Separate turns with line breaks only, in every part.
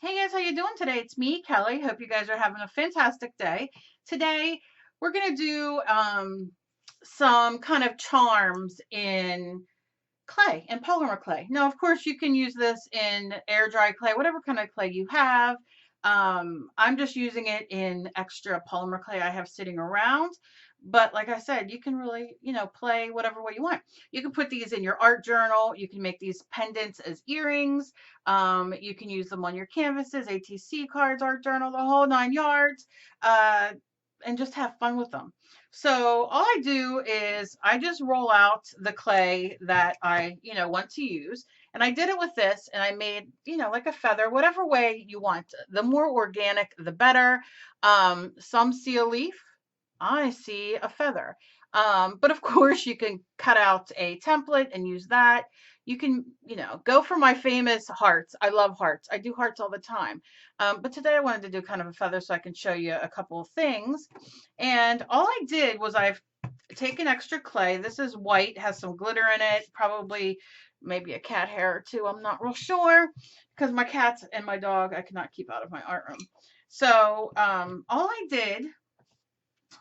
Hey guys, how you doing today? It's me, Kelly. Hope you guys are having a fantastic day. Today, we're gonna do some kind of charms in clay, in polymer clay. Now, of course, you can use this in air dry clay, whatever kind of clay you have. I'm just using it in extra polymer clay I have sitting around. But like I said, you can really, play whatever way you want. You can put these in your art journal. You can make these pendants as earrings. You can use them on your canvases, ATC cards, art journal, the whole 9 yards, uh, and just have fun with them. So all I do is I just roll out the clay that I, want to use. And I did it with this and I made, like a feather, whatever way you want. The more organic, the better. Some see a leaf. I see a feather. But of course you can cut out a template and use that. You can, go for my famous hearts. I love hearts. I do hearts all the time. But today I wanted to do kind of a feather so I can show you a couple of things. And all I did was I've taken extra clay. This is white, has some glitter in it, probably maybe a cat hair or two. I'm not real sure because my cats and my dog I cannot keep out of my art room. So all I did,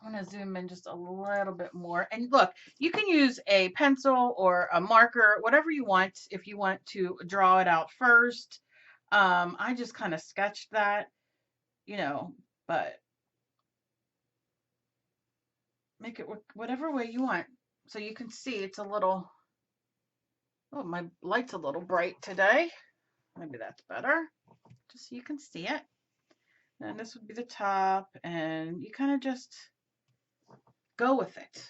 I'm going to zoom in just a little bit more. And look, you can use a pencil or a marker, whatever you want, if you want to draw it out first. I just kind of sketched that, but make it whatever way you want. So you can see it's a little, oh, my light's a little bright today. Maybe that's better, just so you can see it. And this would be the top, and you kind of just go with it.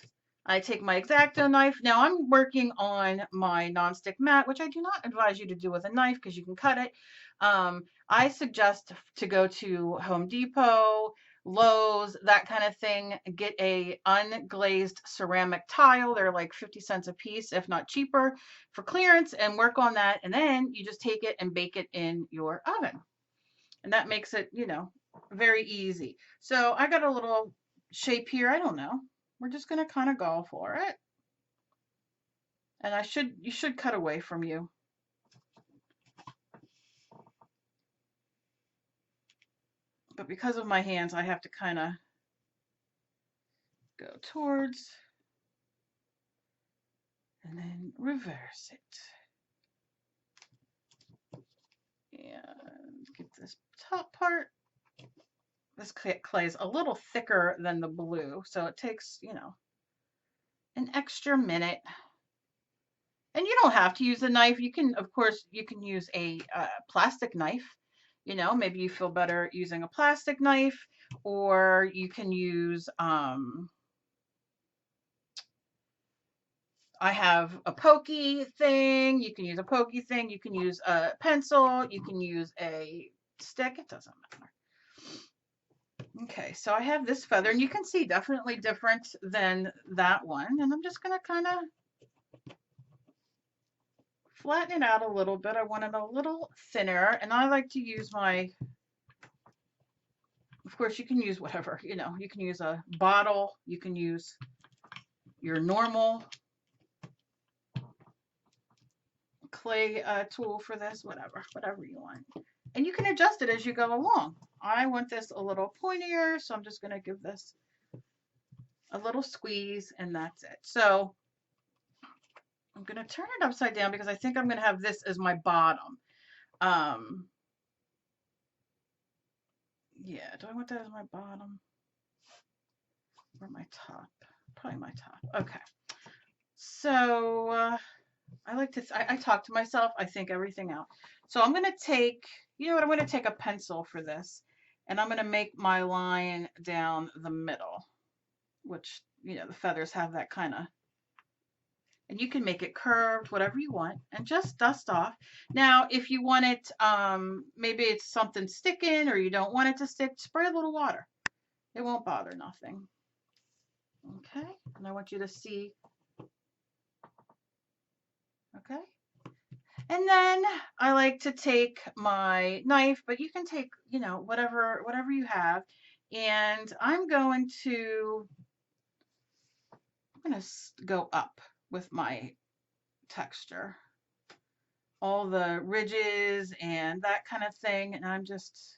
I take my X-Acto knife. Now I'm working on my nonstick mat, which I do not advise you to do with a knife because you can cut it. I suggest to go to Home Depot, Lowe's, that kind of thing. Get a unglazed ceramic tile. They're like 50 cents a piece, if not cheaper, for clearance, and work on that. And then you just take it and bake it in your oven. And that makes it, very easy. So I got a little shape here. I don't know. We're just going to kind of go for it. And you should cut away from you. But because of my hands, I have to kind of go towards and then reverse it. And get this top part. This clay is a little thicker than the blue, so it takes, an extra minute. And you don't have to use a knife. You can, of course, you can use a plastic knife. Maybe you feel better using a plastic knife, or you can use, I have a pokey thing. You can use a pokey thing. You can use a pencil. You can use a stick. It doesn't matter. Okay, so I have this feather, and you can see definitely different than that one. And I'm just going to kind of flatten it out a little bit. I want it a little thinner, and I like to use my, of course, you can use whatever, you can use a bottle, you can use your normal clay tool for this, whatever you want. And you can adjust it as you go along. I want this a little pointier, so I'm just going to give this a little squeeze, and that's it. So I'm going to turn it upside down because I think I'm going to have this as my bottom. Yeah, do I want that as my bottom or my top? Probably my top. Okay. So I like to, I talk to myself, I think everything out. So I'm going to take, I'm going to take a pencil for this, and I'm going to make my line down the middle, which, the feathers have that kind of, and you can make it curved, whatever you want, and just dust off. Now, if you want it, maybe it's something sticking or you don't want it to stick, spray a little water. It won't bother nothing. Okay, and I want you to see, okay? And then I like to take my knife, but you can take, whatever you have. And I'm going to go up with my texture. all the ridges and that kind of thing. And I'm just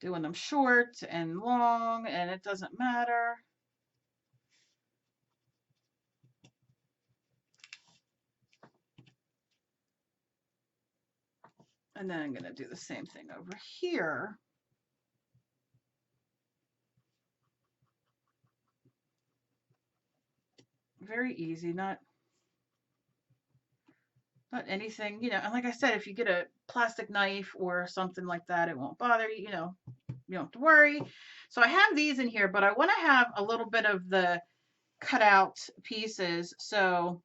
doing them short and long, and it doesn't matter. And then I'm going to do the same thing over here. Very easy, not anything, you know. And like I said, if you get a plastic knife or something like that, it won't bother you, you know, you don't have to worry. So I have these in here, but I want to have a little bit of the cut out pieces. So,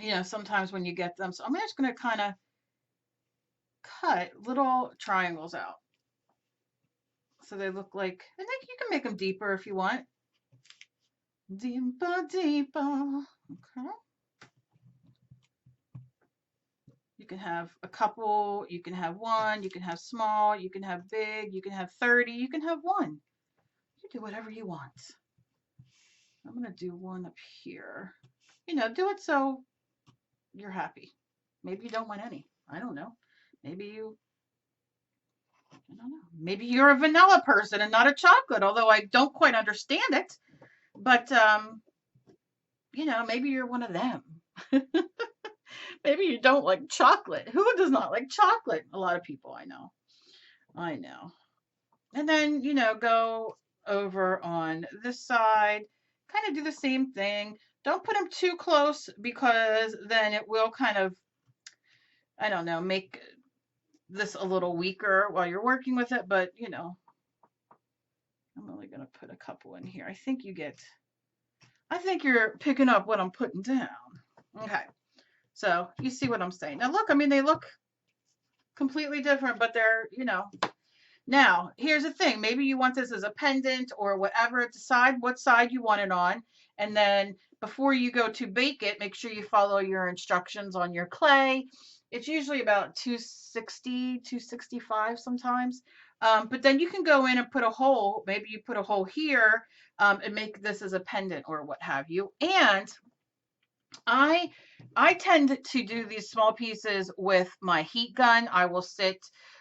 you know, sometimes when you get them, so I'm just going to kind of cut little triangles out. So they look like, I think you can make them deeper if you want. Deeper, deeper. Okay. You can have a couple, you can have one, you can have small, you can have big, you can have 30, you can have one. You do whatever you want. I'm going to do one up here. You know, do it so you're happy. Maybe you don't want any. I don't know. Maybe you, I don't know. Maybe you're a vanilla person and not a chocolate, although I don't quite understand it. But, you know, maybe you're one of them. Maybe you don't like chocolate. Who does not like chocolate? A lot of people I know. I know. And then, you know, go over on this side, kind of do the same thing. Don't put them too close because then it will kind of, I don't know, make this a little weaker while you're working with it. But, you know, I'm only going to put a couple in here. I think you're picking up what I'm putting down. Okay. So you see what I'm saying. Now look, I mean, they look completely different, but they're, you know. Now, here's the thing. Maybe you want this as a pendant or whatever. Decide what side you want it on. And then before you go to bake it, make sure you follow your instructions on your clay. It's usually about 260, 265 sometimes. But then you can go in and put a hole. Maybe you put a hole here and make this as a pendant or what have you. And I tend to do these small pieces with my heat gun. I will sit.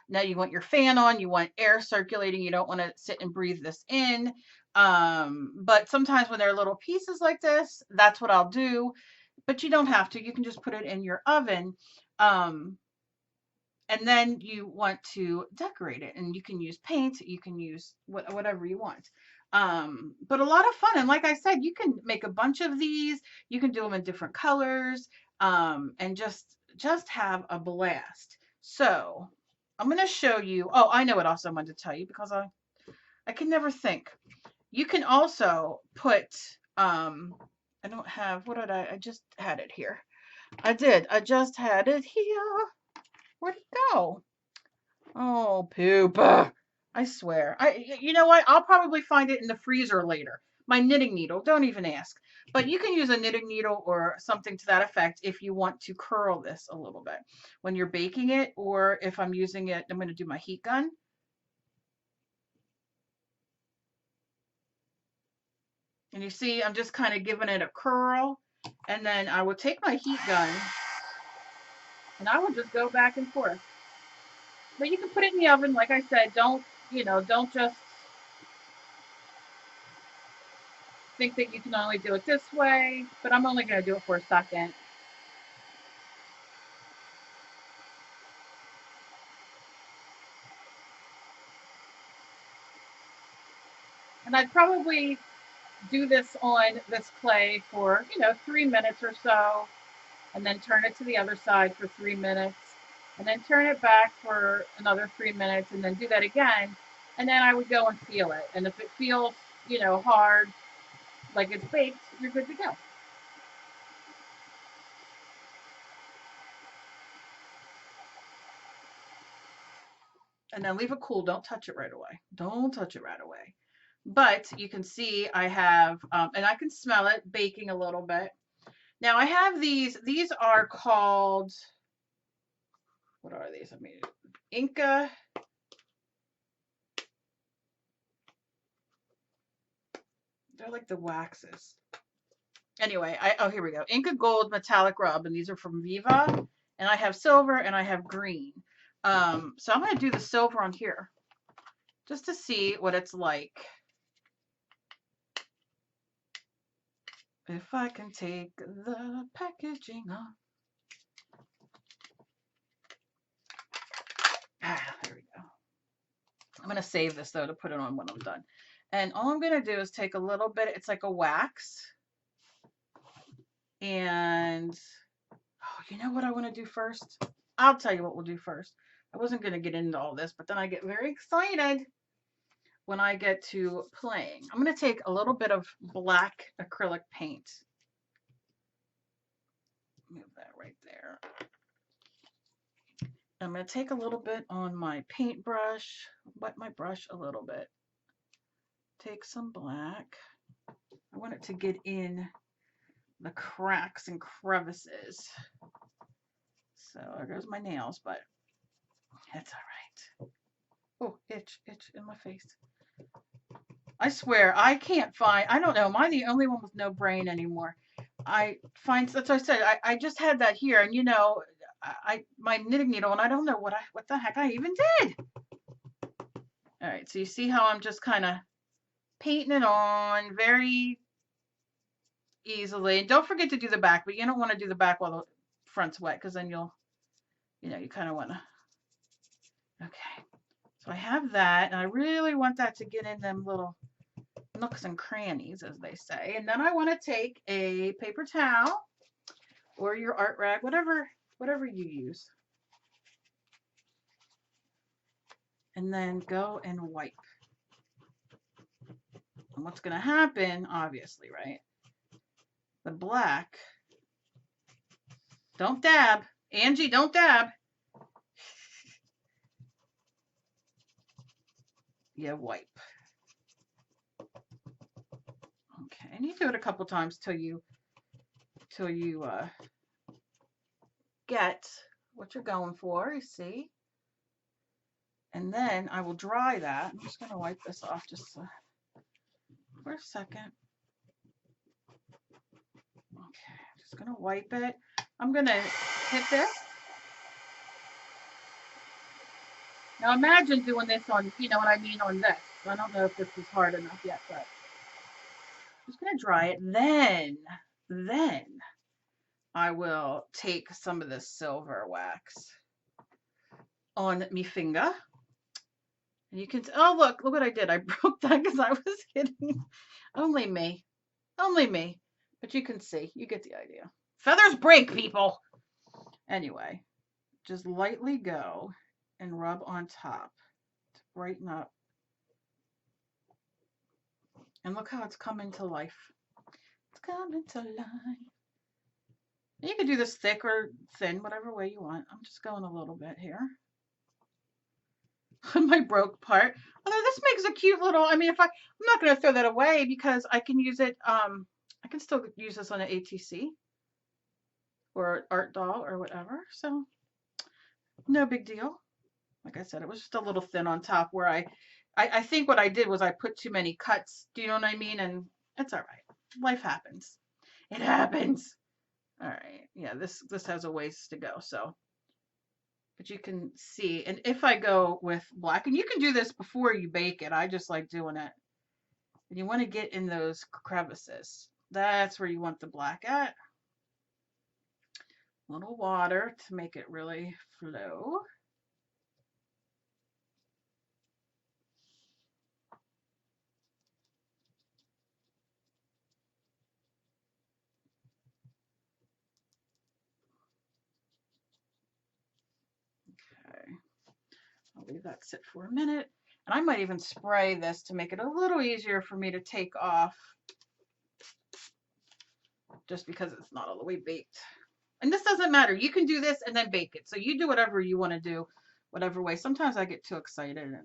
Now you want your fan on, you want air circulating. You don't want to sit and breathe this in. But sometimes when there are little pieces like this, that's what I'll do. But you don't have to. You can just put it in your oven. And then you want to decorate it, and you can use paint, you can use whatever you want. But a lot of fun. And like I said, you can make a bunch of these. You can do them in different colors, and just have a blast. So I'm going to show you. Oh, I know what else I wanted to tell you because I can never think. You can also put, I don't have, what did I just had it here. I just had it here. Where'd it go? Oh, poop. I swear. You know what? I'll probably find it in the freezer later. My knitting needle. Don't even ask. But you can use a knitting needle or something to that effect if you want to curl this a little bit when you're baking it, or if I'm using it, I'm going to do my heat gun. And you see, I'm just kind of giving it a curl. And then I will take my heat gun and I will just go back and forth. But you can put it in the oven. Like I said, don't just think that you can only do it this way, but I'm only going to do it for a second. And I'd probably do this on this clay for, 3 minutes or so, and then turn it to the other side for 3 minutes, and then turn it back for another 3 minutes, and then do that again. And then I would go and feel it. And if it feels, hard, like it's baked, you're good to go. And then leave it cool. Don't touch it right away. Don't touch it right away. But you can see I have, and I can smell it baking a little bit. Now I have these are called, what are these? I mean, Inca. They're like the waxes. Anyway, oh, here we go. Inca Gold Metallic Rub, and these are from Viva. And I have silver and I have green. So I'm going to do the silver on here just to see what it's like. If I can take the packaging off. There we go. I'm going to save this though to put it on when I'm done. And all I'm going to do is take a little bit, it's like a wax. And oh, you know what I want to do first? I'll tell you what we'll do first. I wasn't going to get into all this, but then I get very excited when I get to playing. I'm going to take a little bit of black acrylic paint. Move that right there. I'm going to take a little bit on my paintbrush, wet my brush a little bit. Take some black. I want it to get in the cracks and crevices. So there goes my nails, but that's all right. Oh, itch in my face. I swear, I can't find, I don't know, am I the only one with no brain anymore? I find, that's what I said, I just had that here, and you know, my knitting needle, and I don't know what the heck I even did. All right, so you see how I'm just kind of painting it on very easily. And don't forget to do the back, but you don't want to do the back while the front's wet, because then you'll, you know, you kind of want to. Okay, so I have that, and I really want that to get in them little nooks and crannies, as they say. And then I want to take a paper towel or your art rag, whatever you use, and then go and wipe. And what's going to happen, obviously, right? The black, don't dab, Angie, don't dab. You wipe. Okay, and you do it a couple times till you get what you're going for, you see. And then I will dry that. I'm just going to wipe this off just for a second. Okay, just going to wipe it. I'm going to hit this. Now imagine doing this on, you know what I mean, on this. I don't know if this is hard enough yet, but I'm just going to dry it. Then I will take some of this silver wax on me finger. And you can, oh, look what I did. I broke that because I was hitting. Only me. But you can see, you get the idea. Feathers break, people. Anyway, just lightly go and rub on top to brighten up. And look how it's coming to life. It's coming to life. You can do this thick or thin, whatever way you want. I'm just going a little bit here. On my broke part. Although this makes a cute little, I mean, I'm not going to throw that away because I can use it, I can still use this on an ATC or art doll or whatever. So no big deal. Like I said, it was just a little thin on top where I think what I did was I put too many cuts. Do you know what I mean? And it's all right. Life happens. It happens. All right. Yeah, this has a ways to go. So, but you can see, and if I go with black, and you can do this before you bake it. I just like doing it. And you want to get in those crevices. That's where you want the black at. A little water to make it really flow. Okay, I'll leave that sit for a minute. And I might even spray this to make it a little easier for me to take off, just because it's not all the way baked. And this doesn't matter. You can do this and then bake it. So you do whatever you want to do, whatever way. Sometimes I get too excited, and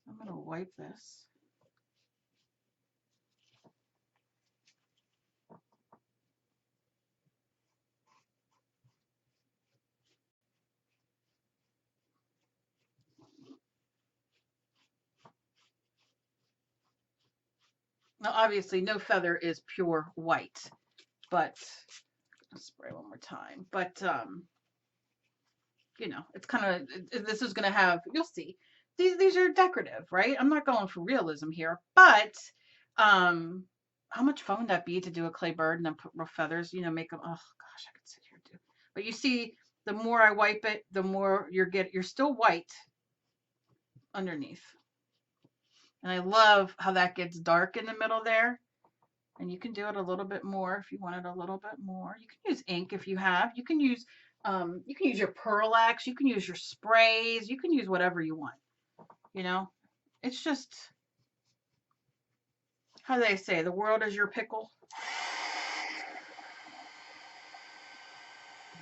I'm going to wipe this. Now, obviously, no feather is pure white, but I'll spray one more time. But you know, it's kind of, this is going to have, you'll see, these are decorative, right? I'm not going for realism here, but how much fun would that be to do a clay bird and then put real feathers, you know, make them, oh gosh, I could sit here too. But you see, the more I wipe it, the more you're still white underneath. And I love how that gets dark in the middle there. And you can do it a little bit more if you want it a little bit more. You can use ink if you have. You can use your Pearl-Ex. You can use your sprays. You can use whatever you want. You know, it's just, how do they say, the world is your pickle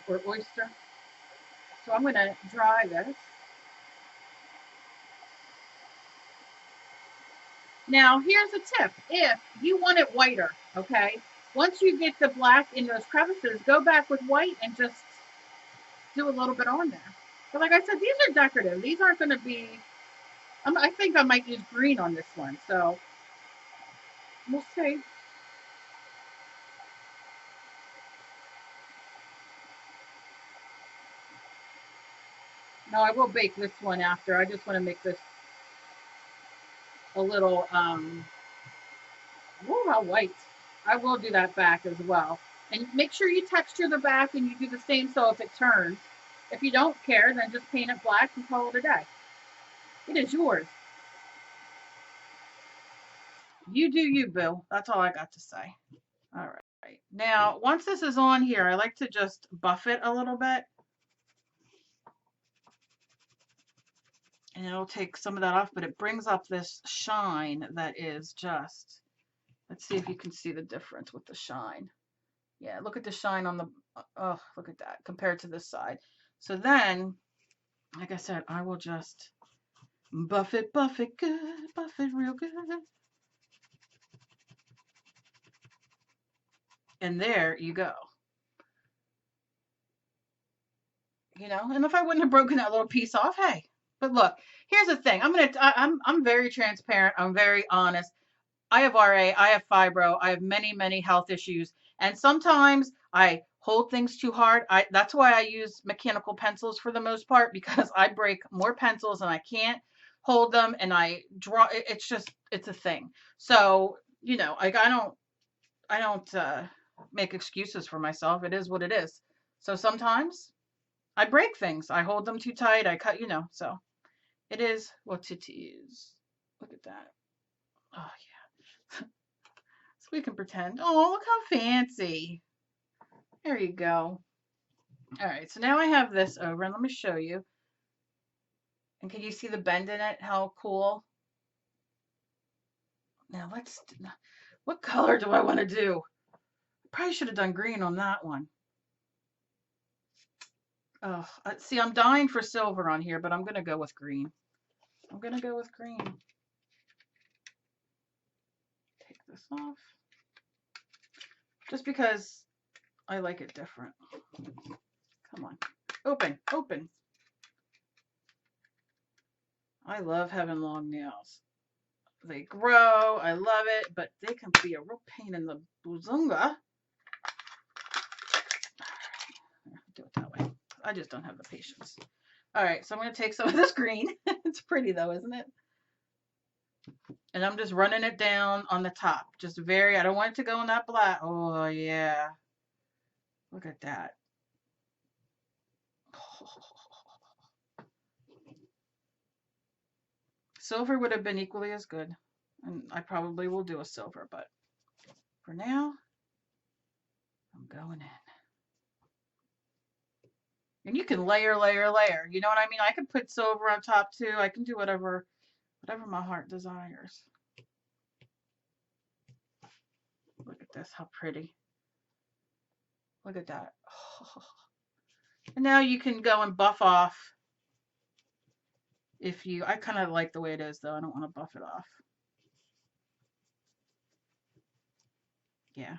or oyster. So I'm going to dry this. Now, here's a tip. If you want it whiter, okay, once you get the black in those crevices, go back with white and just do a little bit on there. But like I said, these are decorative. These aren't going to be, I think I might use green on this one. So we'll see. No, I will bake this one after. I just want to make this a little, oh, how white. I will do that back as well. And make sure you texture the back and you do the same so if it turns. If you don't care, then just paint it black and call it a day. It is yours. You do you, Bill. That's all I got to say. All right. Now, once this is on here, I like to just buff it a little bit. And it'll take some of that off, but it brings up this shine that is just, let's see if you can see the difference with the shine. Yeah, look at the shine on the, oh, look at that compared to this side. So then, like I said, I will just buff it good, buff it real good. And there you go. You know, and if I wouldn't have broken that little piece off, hey. But look, here's the thing. I'm very transparent. I'm very honest. I have RA, I have fibro, I have many health issues, and sometimes I hold things too hard. That's why I use mechanical pencils for the most part, because I break more pencils and I can't hold them, and I draw. It's a thing. So you know, like I don't make excuses for myself. It is what it is. So sometimes I break things. I hold them too tight. I cut, you know. So it is what it is. Look at that. Oh yeah. So we can pretend. Oh, look how fancy. There you go. All right, so now I have this over, and let me show you. And can you see the bend in it? How cool. Now what color do I want to do? Probably should have done green on that one. Oh, see, I'm dying for silver on here, but I'm going to go with green. I'm going to go with green. Take this off. Just because I like it different. Come on. Open, open. I love having long nails. They grow. I love it, but they can be a real pain in the buzunga. Do it that way. I just don't have the patience. All right, so I'm going to take some of this green. It's pretty though, isn't it? And I'm just running it down on the top. Just I don't want it to go in that black. Oh, yeah. Look at that. Silver would have been equally as good. And I probably will do a silver, but for now, I'm going in. And you can layer. You know what I mean? I can put silver on top too. I can do whatever my heart desires. Look at this, how pretty. Look at that. Oh. And now you can go and buff off I kind of like the way it is though. I don't want to buff it off. Yeah.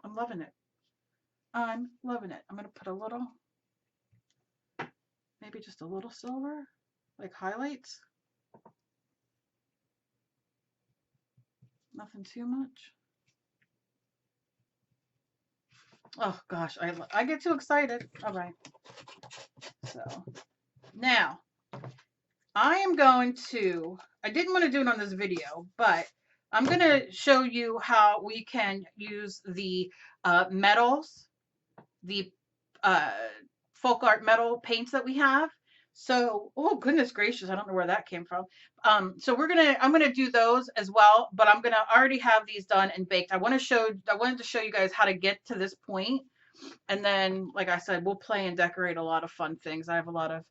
I'm loving it. I'm loving it. I'm going to put a little, maybe just a little silver, like highlights. Nothing too much. Oh gosh, I get too excited. All right. So now I am going to, I didn't want to do it on this video, but I'm going to show you how we can use the metals, the uh, folk art metal paints that we have. So, oh goodness gracious, I don't know where that came from. So I'm gonna do those as well, but I'm gonna already have these done and baked. I wanted to show you guys how to get to this point. And then, like I said, we'll play and decorate a lot of fun things. I have a lot of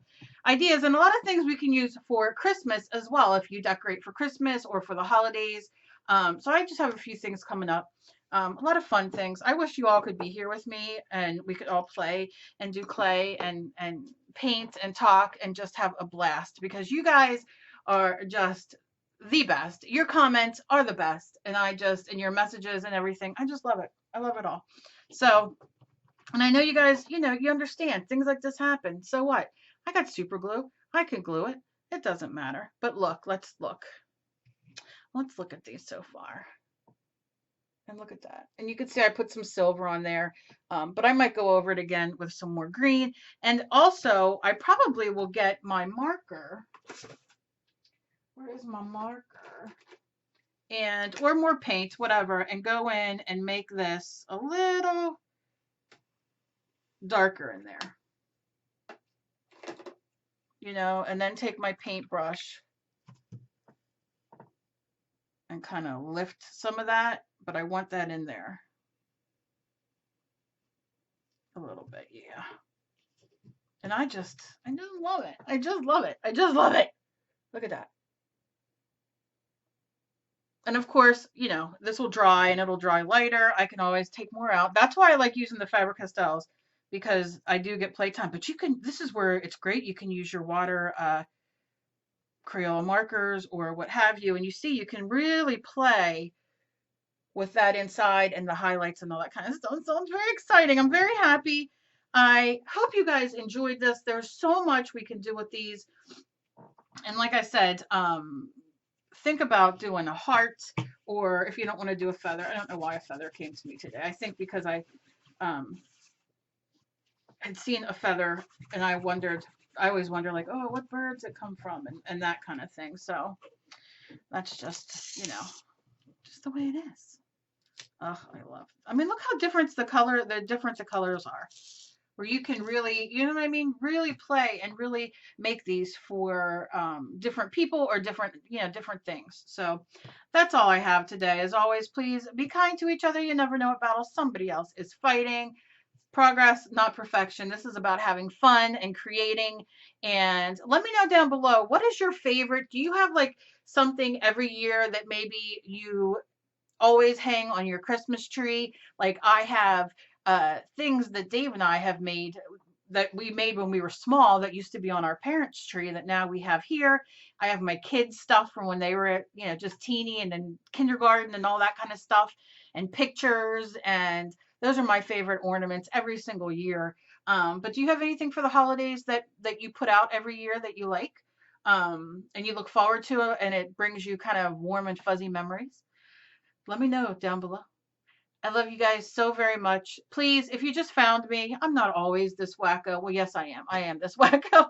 ideas and a lot of things we can use for Christmas as well, if you decorate for Christmas or for the holidays. So I just have a few things coming up. A lot of fun things. I wish you all could be here with me and we could all play and do clay and paint and talk and just have a blast, because you guys are just the best. Your comments are the best. And and your messages and everything, I just love it. I love it all. So, and I know you guys, you understand things like this happen. So what? I got super glue. I can glue it. It doesn't matter. But look, let's look. Let's look at these so far. And look at that. And you can see I put some silver on there, but I might go over it again with some more green. And also, I probably will get my marker. Where is my marker? Or more paint, whatever, and go in and make this a little darker in there. And then take my paintbrush and kind of lift some of that, but I want that in there a little bit, yeah. And I just love it. I just love it. I just love it. Look at that. And of course, this will dry and it'll dry lighter. I can always take more out. That's why I like using the Faber-Castells, because I do get playtime. But this is where it's great. You can use your water Crayola markers or what have you. And you see, you can really play with that inside and the highlights and all that kind of stuff. So it's very exciting. I'm very happy. I hope you guys enjoyed this. There's so much we can do with these. And like I said, think about doing a heart, or if you don't want to do a feather. I don't know why a feather came to me today. I think because I had seen a feather and I always wonder, like, oh, what birds it come from, and that kind of thing. So that's just, just the way it is. Oh, I mean, look how different the difference of colors are, where you can really, really play and really make these for different people or different things. So that's all I have today. As always, please be kind to each other. You never know what battle somebody else is fighting. Progress, not perfection. This is about having fun and creating. And let me know down below, what is your favorite? Do you have like something every year that maybe you always hang on your Christmas tree? Like I have things that Dave and I have made, that we made when we were small, that used to be on our parents' tree that now we have here. I have my kids' stuff from when they were, just teeny and in kindergarten and all that kind of stuff, and pictures, and those are my favorite ornaments every single year. But do you have anything for the holidays that you put out every year that you like, and you look forward to it, and it brings you kind of warm and fuzzy memories? Let me know down below. I love you guys so very much. Please, if you just found me, I'm not always this wacko. Well, yes, I am. I am this wacko.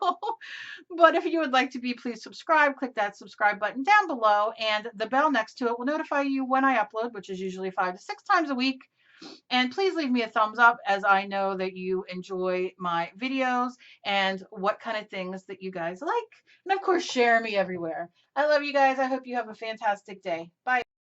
But if you would like to be, please subscribe. Click that subscribe button down below, and the bell next to it will notify you when I upload, which is usually 5 to 6 times a week. And please leave me a thumbs up, as I know that you enjoy my videos and what kind of things that you guys like. And of course, share me everywhere. I love you guys. I hope you have a fantastic day. Bye.